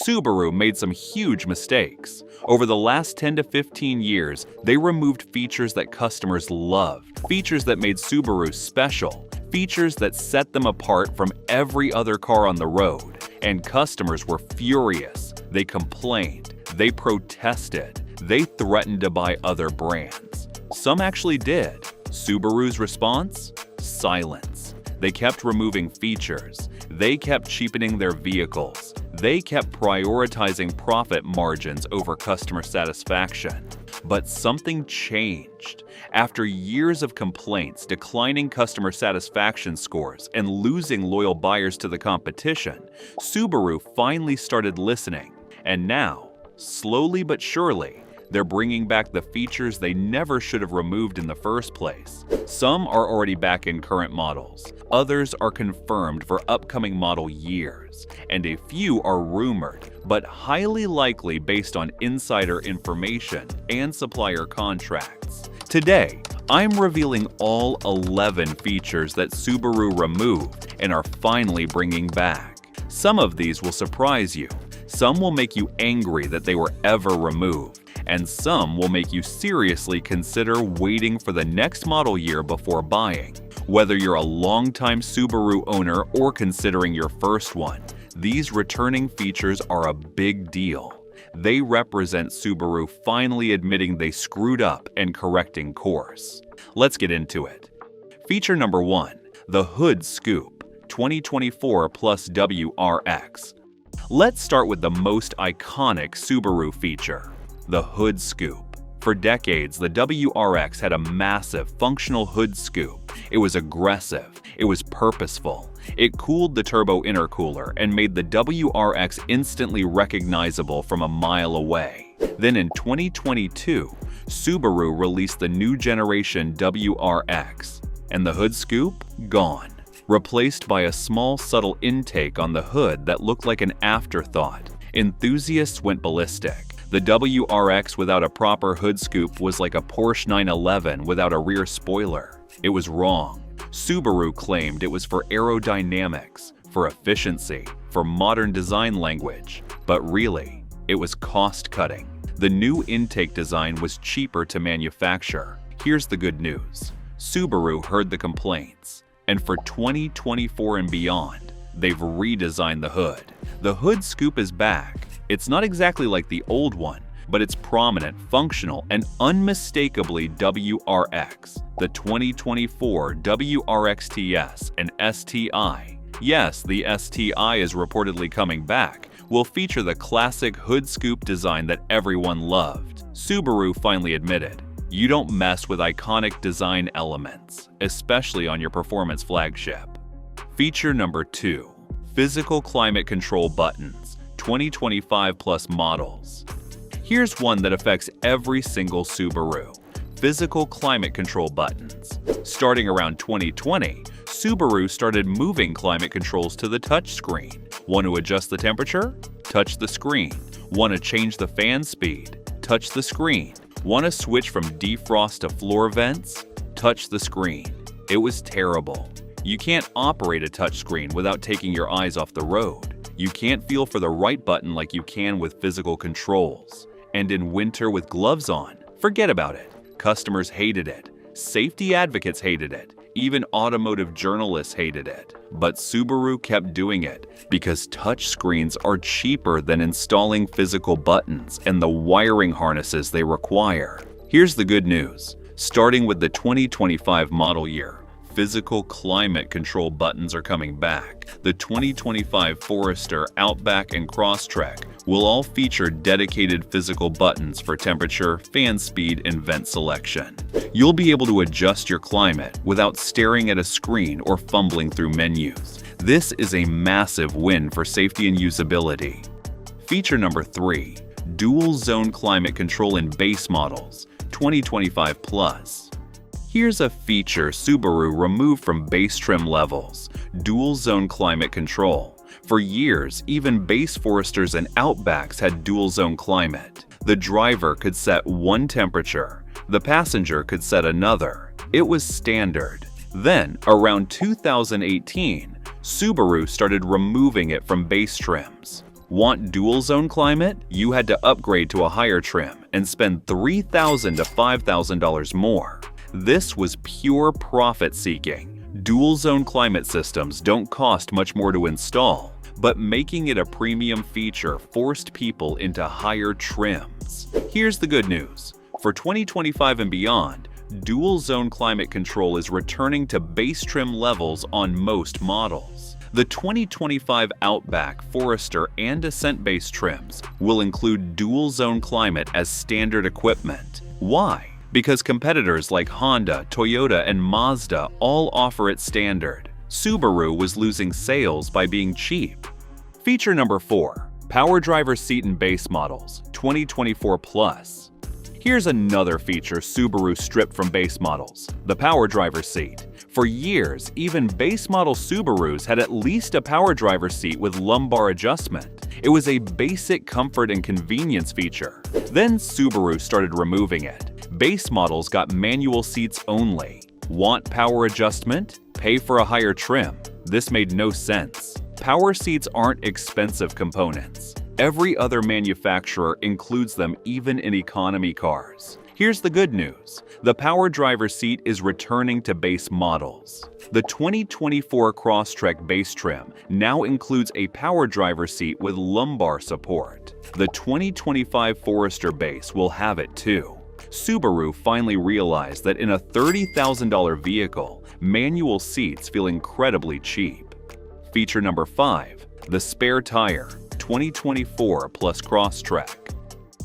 Subaru made some huge mistakes. Over the last 10 to 15 years, they removed features that customers loved, features that made Subaru special, features that set them apart from every other car on the road. And customers were furious. They complained, they protested, they threatened to buy other brands. Some actually did. Subaru's response? Silence. They kept removing features. They kept cheapening their vehicles. They kept prioritizing profit margins over customer satisfaction. But something changed. After years of complaints, declining customer satisfaction scores, and losing loyal buyers to the competition, Subaru finally started listening. And now, slowly but surely, they're bringing back the features they never should have removed in the first place. Some are already back in current models, others are confirmed for upcoming model years, and a few are rumored, but highly likely based on insider information and supplier contracts. Today, I'm revealing all 11 features that Subaru removed and are finally bringing back. Some of these will surprise you, some will make you angry that they were ever removed, and some will make you seriously consider waiting for the next model year before buying. Whether you're a longtime Subaru owner or considering your first one, these returning features are a big deal. They represent Subaru finally admitting they screwed up and correcting course. Let's get into it. Feature number 1, the Hood Scoop, 2024 plus WRX. Let's start with the most iconic Subaru feature, the Hood Scoop. For decades, the WRX had a massive, functional hood scoop. It was aggressive, it was purposeful. It cooled the turbo intercooler and made the WRX instantly recognizable from a mile away. Then in 2022, Subaru released the new generation WRX, and the hood scoop? Gone. Replaced by a small, subtle intake on the hood that looked like an afterthought. Enthusiasts went ballistic. The WRX without a proper hood scoop was like a Porsche 911 without a rear spoiler. It was wrong. Subaru claimed it was for aerodynamics, for efficiency, for modern design language. But really, it was cost-cutting. The new intake design was cheaper to manufacture. Here's the good news. Subaru heard the complaints, and for 2024 and beyond, they've redesigned the hood. The hood scoop is back. It's not exactly like the old one, but it's prominent, functional, and unmistakably WRX. The 2024 WRX-TS and STI, yes, the STI is reportedly coming back, will feature the classic hood scoop design that everyone loved. Subaru finally admitted, you don't mess with iconic design elements, especially on your performance flagship. Feature number 2, physical climate control buttons, 2025 plus models. Here's one that affects every single Subaru, physical climate control buttons. Starting around 2020, Subaru started moving climate controls to the touchscreen. Want to adjust the temperature? Touch the screen. Want to change the fan speed? Touch the screen. Want to switch from defrost to floor vents? Touch the screen. It was terrible. You can't operate a touchscreen without taking your eyes off the road. You can't feel for the right button like you can with physical controls. And in winter with gloves on, forget about it. Customers hated it. Safety advocates hated it. Even automotive journalists hated it. But Subaru kept doing it because touchscreens are cheaper than installing physical buttons and the wiring harnesses they require. Here's the good news. Starting with the 2025 model year, physical climate control buttons are coming back. The 2025 Forester, Outback, and Crosstrek will all feature dedicated physical buttons for temperature, fan speed, and vent selection. You'll be able to adjust your climate without staring at a screen or fumbling through menus. This is a massive win for safety and usability. Feature number 3, dual zone climate control in base models, 2025 plus. Here's a feature Subaru removed from base trim levels, dual zone climate control. For years, even base Foresters and Outbacks had dual zone climate. The driver could set one temperature, the passenger could set another. It was standard. Then, around 2018, Subaru started removing it from base trims. Want dual-zone climate? You had to upgrade to a higher trim and spend $3,000 to $5,000 more. This was pure profit-seeking. Dual-zone climate systems don't cost much more to install, but making it a premium feature forced people into higher trims. Here's the good news. For 2025 and beyond, dual-zone climate control is returning to base trim levels on most models. The 2025 Outback, Forester, and Ascent base trims will include dual-zone climate as standard equipment. Why? Because competitors like Honda, Toyota, and Mazda all offer it standard. Subaru was losing sales by being cheap. Feature number 4. Power driver seat in base models, 2024 plus. Here's another feature Subaru stripped from base models, the power driver seat. For years, even base model Subarus had at least a power driver seat with lumbar adjustment. It was a basic comfort and convenience feature. Then Subaru started removing it. Base models got manual seats only. Want power adjustment? Pay for a higher trim. This made no sense. Power seats aren't expensive components. Every other manufacturer includes them even in economy cars. Here's the good news. The power driver seat is returning to base models. The 2024 Crosstrek base trim now includes a power driver seat with lumbar support. The 2025 Forester base will have it too. Subaru finally realized that in a $30,000 vehicle, manual seats feel incredibly cheap. Feature number 5. The spare tire, 2024 plus Crosstrek.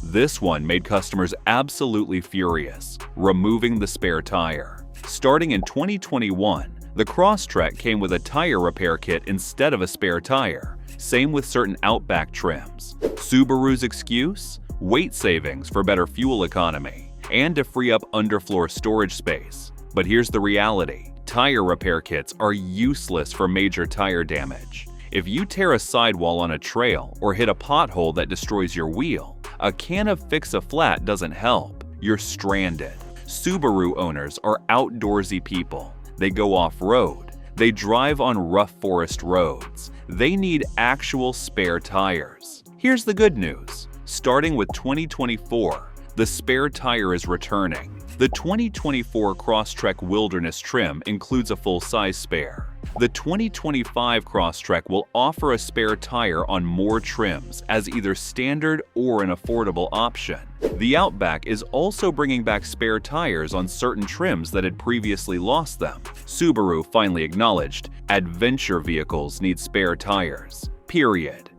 This one made customers absolutely furious, removing the spare tire. Starting in 2021, the Crosstrek came with a tire repair kit instead of a spare tire. Same with certain Outback trims. Subaru's excuse? Weight savings for better fuel economy, and to free up underfloor storage space. But here's the reality. Tire repair kits are useless for major tire damage. If you tear a sidewall on a trail or hit a pothole that destroys your wheel, a can of Fix-A-Flat doesn't help. You're stranded. Subaru owners are outdoorsy people. They go off-road. They drive on rough forest roads. They need actual spare tires. Here's the good news. Starting with 2024, the spare tire is returning. The 2024 Crosstrek Wilderness trim includes a full-size spare. The 2025 Crosstrek will offer a spare tire on more trims as either standard or an affordable option. The Outback is also bringing back spare tires on certain trims that had previously lost them. Subaru finally acknowledged adventure vehicles need spare tires. Period.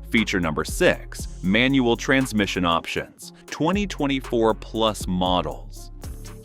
Feature number 6. Manual transmission options, 2024 plus models.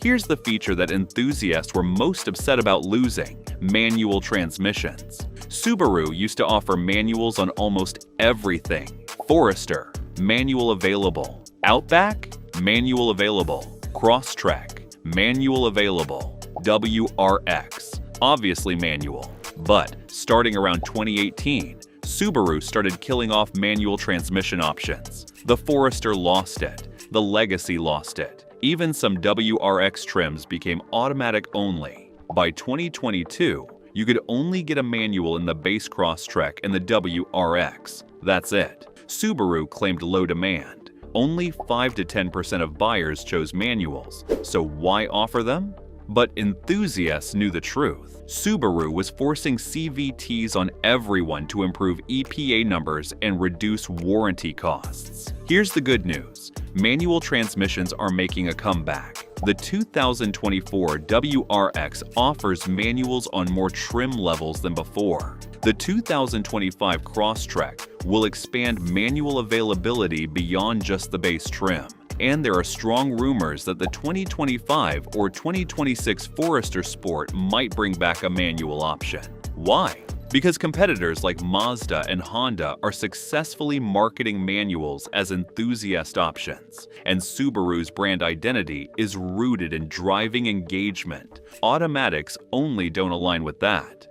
Here's the feature that enthusiasts were most upset about losing: manual transmissions. Subaru used to offer manuals on almost everything. Forester, manual available. Outback, manual available. Crosstrek, manual available. WRX, obviously manual. But starting around 2018, Subaru started killing off manual transmission options. The Forester lost it. The Legacy lost it. Even some WRX trims became automatic only. By 2022, you could only get a manual in the base Crosstrek and the WRX. That's it. Subaru claimed low demand. Only 5 to 10% of buyers chose manuals. So why offer them? But enthusiasts knew the truth. Subaru was forcing CVTs on everyone to improve EPA numbers and reduce warranty costs. Here's the good news. Manual transmissions are making a comeback. The 2024 WRX offers manuals on more trim levels than before. The 2025 Crosstrek will expand manual availability beyond just the base trim. And there are strong rumors that the 2025 or 2026 Forester Sport might bring back a manual option. Why? Because competitors like Mazda and Honda are successfully marketing manuals as enthusiast options, and Subaru's brand identity is rooted in driving engagement. Automatics only don't align with that.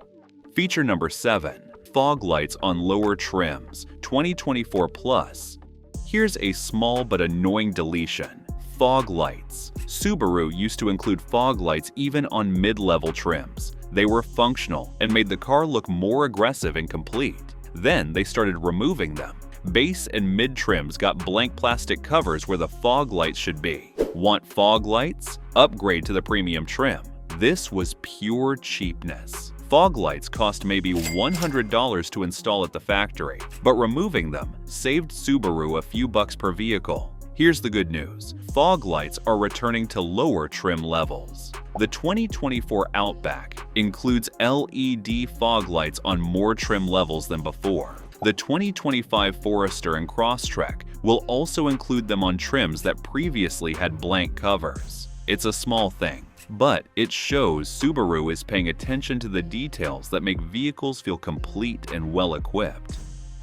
Feature number 7. Fog lights on lower trims, 2024 plus. Here's a small but annoying deletion: fog lights. Subaru used to include fog lights even on mid-level trims. They were functional and made the car look more aggressive and complete. Then they started removing them. Base and mid trims got blank plastic covers where the fog lights should be. Want fog lights? Upgrade to the premium trim. This was pure cheapness. Fog lights cost maybe $100 to install at the factory, but removing them saved Subaru a few bucks per vehicle. Here's the good news. Fog lights are returning to lower trim levels. The 2024 Outback includes LED fog lights on more trim levels than before. The 2025 Forester and Crosstrek will also include them on trims that previously had blank covers. It's a small thing, but it shows Subaru is paying attention to the details that make vehicles feel complete and well-equipped.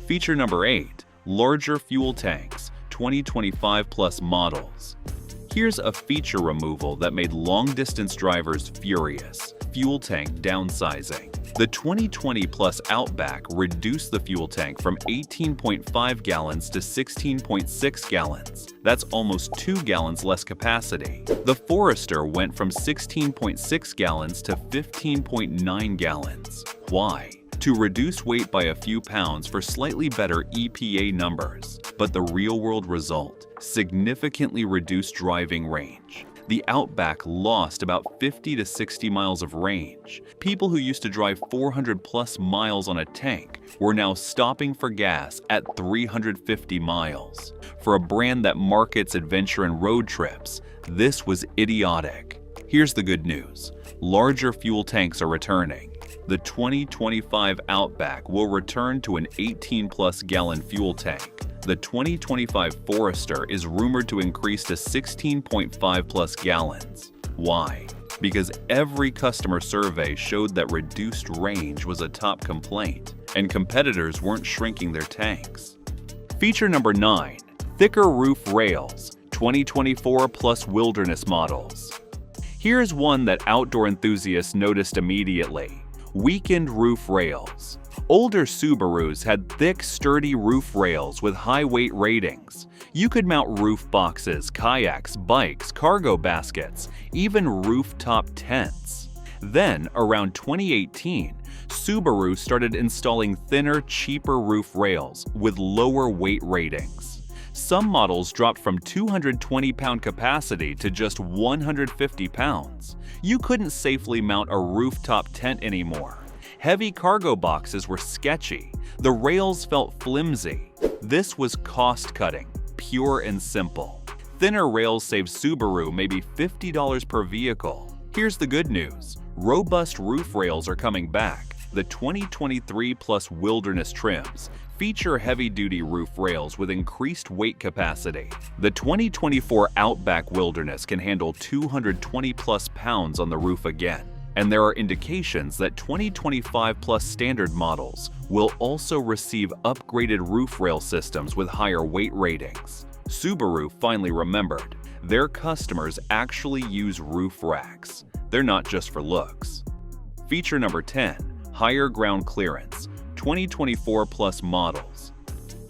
Feature number 8. Larger fuel tanks, 2025 plus models. Here's a feature removal that made long-distance drivers furious: fuel tank downsizing. The 2020 Plus Outback reduced the fuel tank from 18.5 gallons to 16.6 gallons. That's almost 2 gallons less capacity. The Forester went from 16.6 gallons to 15.9 gallons. Why? To reduce weight by a few pounds for slightly better EPA numbers. But the real-world result? Significantly reduced driving range. The Outback lost about 50 to 60 miles of range. People who used to drive 400 plus miles on a tank were now stopping for gas at 350 miles. For a brand that markets adventure and road trips, this was idiotic. Here's the good news. Larger fuel tanks are returning. The 2025 Outback will return to an 18-plus gallon fuel tank. The 2025 Forester is rumored to increase to 16.5 plus gallons. Why? Because every customer survey showed that reduced range was a top complaint, and competitors weren't shrinking their tanks. Feature number 9. Thicker roof rails, 2024 plus wilderness models. Here's one that outdoor enthusiasts noticed immediately: weakened roof rails. Older Subarus had thick, sturdy roof rails with high weight ratings. You could mount roof boxes, kayaks, bikes, cargo baskets, even rooftop tents. Then, around 2018, Subaru started installing thinner, cheaper roof rails with lower weight ratings. Some models dropped from 220-pound capacity to just 150 pounds. You couldn't safely mount a rooftop tent anymore. Heavy cargo boxes were sketchy. The rails felt flimsy. This was cost-cutting, pure and simple. Thinner rails saved Subaru maybe $50 per vehicle. Here's the good news. Robust roof rails are coming back. The 2023 plus wilderness trims feature heavy-duty roof rails with increased weight capacity. The 2024 Outback Wilderness can handle 220 plus pounds on the roof again. And there are indications that 2025 plus standard models will also receive upgraded roof rail systems with higher weight ratings. Subaru finally remembered. Their customers actually use roof racks. They're not just for looks. Feature number 10. Higher ground clearance, 2024 plus models.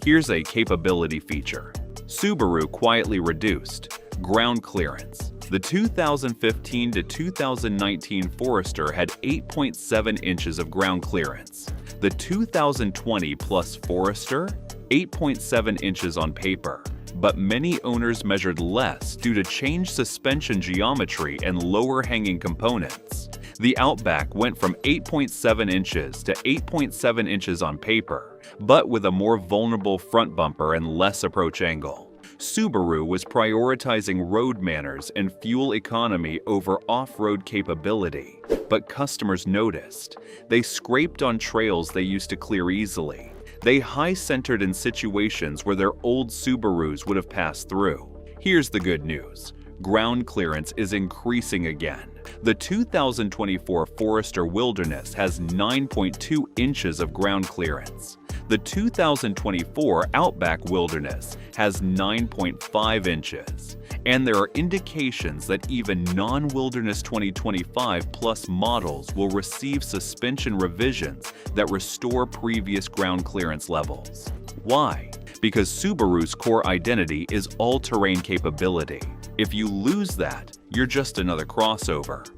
Here's a capability feature. Subaru quietly reduced ground clearance. The 2015 to 2019 Forester had 8.7 inches of ground clearance. The 2020 plus Forester, 8.7 inches on paper. But many owners measured less due to changed suspension geometry and lower hanging components. The Outback went from 8.7 inches to 8.7 inches on paper, but with a more vulnerable front bumper and less approach angle. Subaru was prioritizing road manners and fuel economy over off-road capability, but customers noticed. They scraped on trails they used to clear easily. They high-centered in situations where their old Subarus would have passed through. Here's the good news. Ground clearance is increasing again. The 2024 Forester Wilderness has 9.2 inches of ground clearance. The 2024 Outback Wilderness has 9.5 inches. And there are indications that even non-Wilderness 2025 plus models will receive suspension revisions that restore previous ground clearance levels. Why? Because Subaru's core identity is all-terrain capability. If you lose that, you're just another crossover.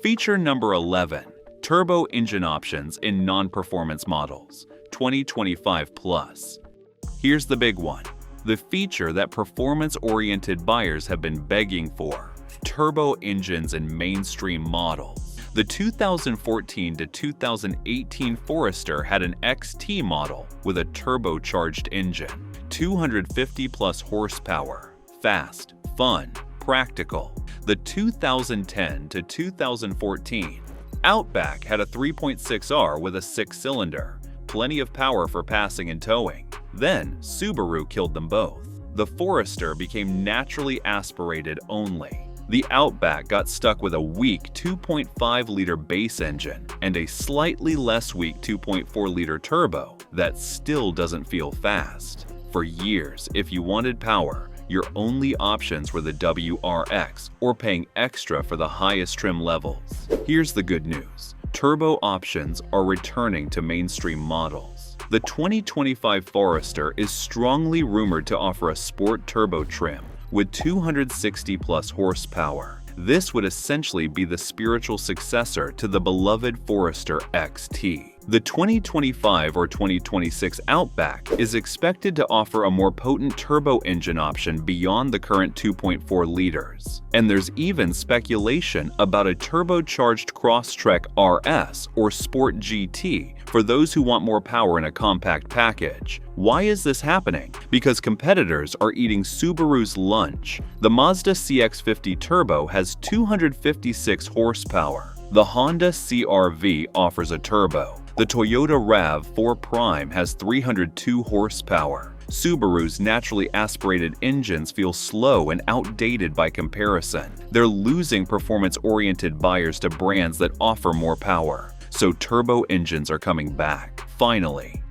Feature number 11. Turbo engine options in non-performance models, 2025 plus. Here's the big one. The feature that performance-oriented buyers have been begging for: turbo engines in mainstream models. The 2014 to 2018 Forester had an XT model with a turbocharged engine, 250-plus horsepower, fast, fun, practical. The 2010 to 2014 Outback had a 3.6R with a 6-cylinder, plenty of power for passing and towing. Then Subaru killed them both. The Forester became naturally aspirated only. The Outback got stuck with a weak 2.5-liter base engine and a slightly less weak 2.4-liter turbo that still doesn't feel fast. For years, if you wanted power, your only options were the WRX or paying extra for the highest trim levels. Here's the good news. Turbo options are returning to mainstream models. The 2025 Forester is strongly rumored to offer a sport turbo trim with 260-plus horsepower. This would essentially be the spiritual successor to the beloved Forester XT. The 2025 or 2026 Outback is expected to offer a more potent turbo engine option beyond the current 2.4 liters. And there's even speculation about a turbocharged Crosstrek RS or Sport GT for those who want more power in a compact package. Why is this happening? Because competitors are eating Subaru's lunch. The Mazda CX-50 Turbo has 256 horsepower. The Honda CR-V offers a turbo. The Toyota RAV4 Prime has 302 horsepower. Subaru's naturally aspirated engines feel slow and outdated by comparison. They're losing performance-oriented buyers to brands that offer more power. So turbo engines are coming back. Finally,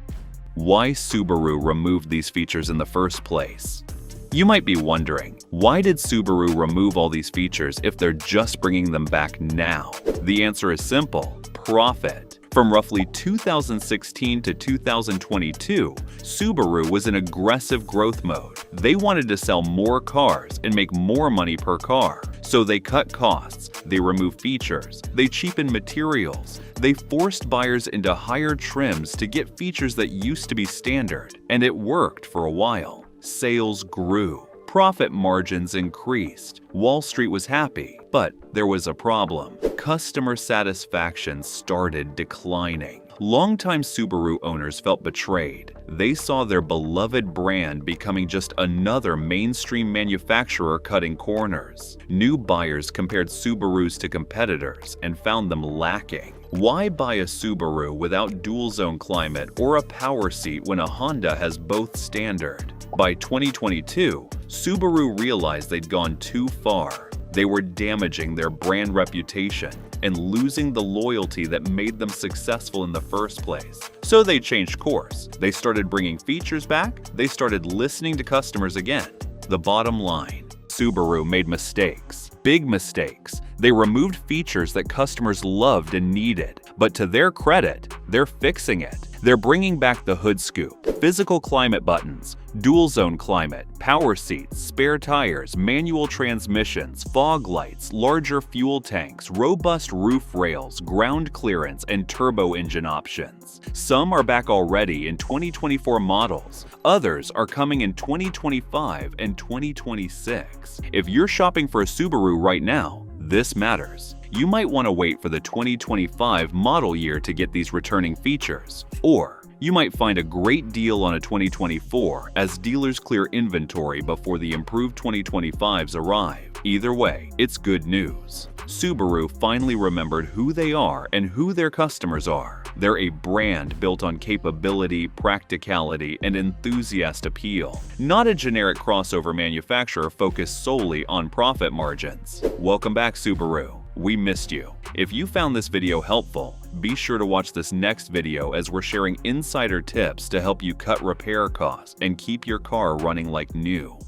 why Subaru removed these features in the first place? You might be wondering, why did Subaru remove all these features if they're just bringing them back now? The answer is simple: profit. From roughly 2016 to 2022, Subaru was in aggressive growth mode. They wanted to sell more cars and make more money per car. So they cut costs, they removed features, they cheapened materials, they forced buyers into higher trims to get features that used to be standard. And it worked for a while. Sales grew. Profit margins increased. Wall Street was happy, but there was a problem. Customer satisfaction started declining. Longtime Subaru owners felt betrayed. They saw their beloved brand becoming just another mainstream manufacturer cutting corners. New buyers compared Subarus to competitors and found them lacking. Why buy a Subaru without dual-zone climate or a power seat when a Honda has both standard? By 2022, Subaru realized they'd gone too far. They were damaging their brand reputation and losing the loyalty that made them successful in the first place. So they changed course. They started bringing features back. They started listening to customers again. The bottom line: Subaru made mistakes. Big mistakes. They removed features that customers loved and needed. But to their credit, they're fixing it. They're bringing back the hood scoop, physical climate buttons, dual-zone climate, power seats, spare tires, manual transmissions, fog lights, larger fuel tanks, robust roof rails, ground clearance, and turbo engine options. Some are back already in 2024 models. Others are coming in 2025 and 2026. If you're shopping for a Subaru right now, this matters. You might want to wait for the 2025 model year to get these returning features. Or you might find a great deal on a 2024 as dealers clear inventory before the improved 2025s arrive. Either way, it's good news. Subaru finally remembered who they are and who their customers are. They're a brand built on capability, practicality, and enthusiast appeal, not a generic crossover manufacturer focused solely on profit margins. Welcome back, Subaru. We missed you. If you found this video helpful, be sure to watch this next video as we're sharing insider tips to help you cut repair costs and keep your car running like new.